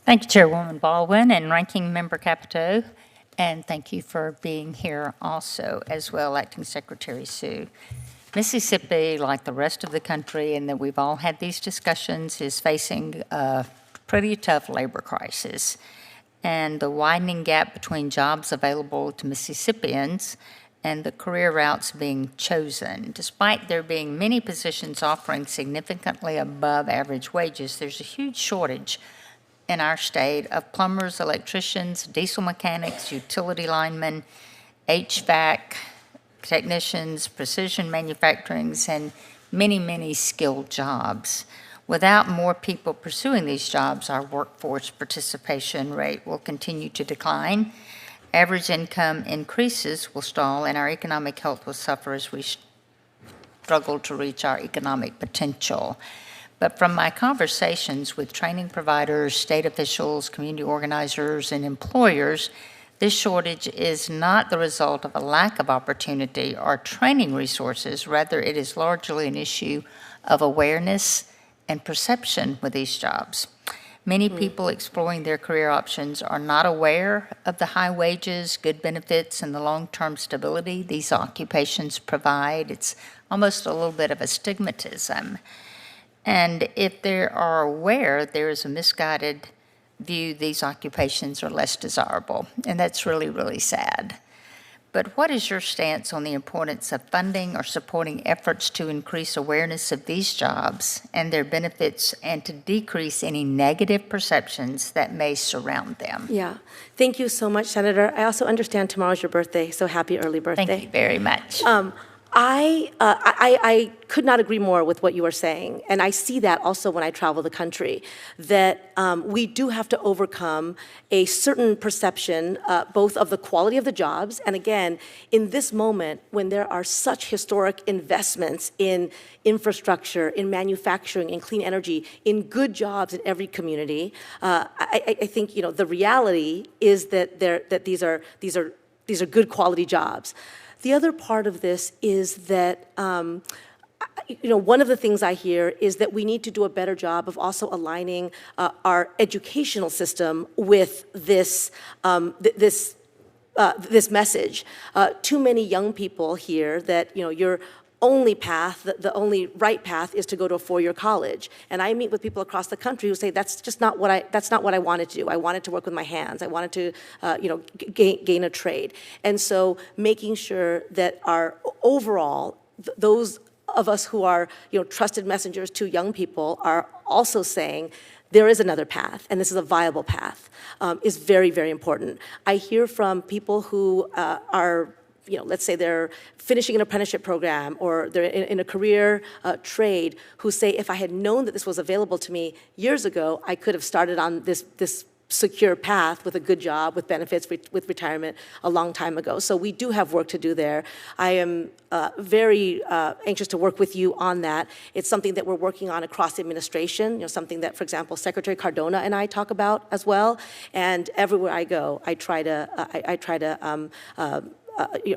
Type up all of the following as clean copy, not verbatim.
Thank you, Chairwoman Baldwin and Ranking Member Capito, and thank you for being here also as well, Acting Secretary Sue. Mississippi, like the rest of the country, and that we've all had these discussions, is facing a pretty tough labor crisis. And the widening gap between jobs available to Mississippians and the career routes being chosen. Despite there being many positions offering significantly above average wages, there's a huge shortage in our state of plumbers, electricians, diesel mechanics, utility linemen, HVAC technicians, precision manufacturing, and many, many skilled jobs. Without more people pursuing these jobs, our workforce participation rate will continue to decline. Average income increases will stall, and our economic health will suffer as we struggle to reach our economic potential. But from my conversations with training providers, state officials, community organizers, and employers, this shortage is not the result of a lack of opportunity or training resources. Rather, it is largely an issue of awareness and perception with these jobs. Many people exploring their career options are not aware of the high wages, good benefits, and the long-term stability these occupations provide. It's almost a little bit of a stigmatism. And if they are aware, there is a misguided view these occupations are less desirable, and that's really, really sad. But what is your stance on the importance of funding or supporting efforts to increase awareness of these jobs and their benefits and to decrease any negative perceptions that may surround them? Yeah. Thank you so much, Senator. I also understand tomorrow's your birthday, so happy early birthday. Thank you very much. I could not agree more with what you are saying, and I see that also when I travel the country, that we do have to overcome a certain perception, both of the quality of the jobs, and again, in this moment when there are such historic investments in infrastructure, in manufacturing, in clean energy, in good jobs in every community, I think the reality is that these are good quality jobs. The other part of this is that, one of the things I hear is that we need to do a better job of also aligning our educational system with this this message. Too many young people hear that your only path, the only right path, is to go to a four-year college. And I meet with people across the country who say that's just not what I wanted to do. I wanted to work with my hands. I wanted to gain a trade. And so making sure that our overall those of us who are trusted messengers to young people are also saying there is another path, and this is a viable path, is very, very important. I hear from people who are let's say they're finishing an apprenticeship program or they're in a career trade, who say, if I had known that this was available to me years ago, I could have started on this secure path with a good job, with benefits, with retirement a long time ago. So we do have work to do there. I am very anxious to work with you on that. It's something that we're working on across the administration, something that, for example, Secretary Cardona and I talk about as well. And everywhere I go, I try to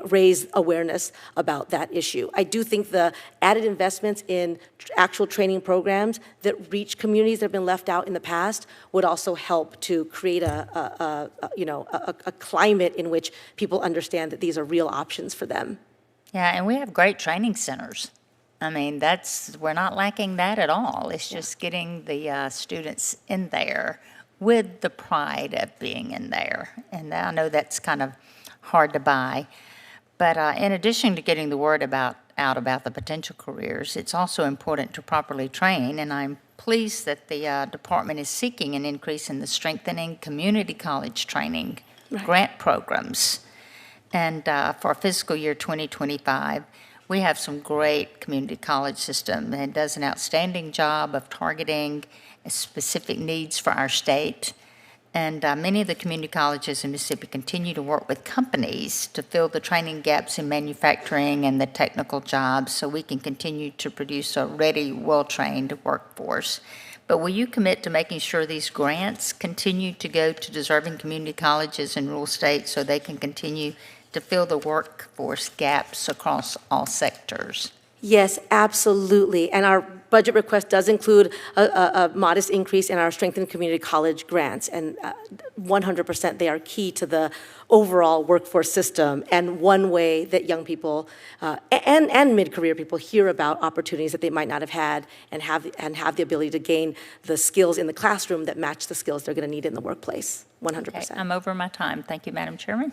raise awareness about that issue. I do think the added investments in actual training programs that reach communities that have been left out in the past would also help to create a climate in which people understand that these are real options for them. Yeah, and we have great training centers. I mean, we're not lacking that at all. It's just getting the students in there with the pride of being in there. And I know that's kind of hard to buy. But in addition to getting the word out about the potential careers, it's also important to properly train, and I'm pleased that the department is seeking an increase in the strengthening community college training grant programs. And for fiscal year 2025, we have some great community college system that does an outstanding job of targeting specific needs for our state. And many of the community colleges in Mississippi continue to work with companies to fill the training gaps in manufacturing and the technical jobs so we can continue to produce a ready, well-trained workforce. But will you commit to making sure these grants continue to go to deserving community colleges in rural states so they can continue to fill the workforce gaps across all sectors? Yes, absolutely. And our budget request does include a modest increase in our Strengthened Community College grants, and 100% they are key to the overall workforce system, and one way that young people and mid-career people hear about opportunities that they might not have had, and have the ability to gain the skills in the classroom that match the skills they're going to need in the workplace. 100%. Okay, I'm over my time. Thank you, Madam Chairman.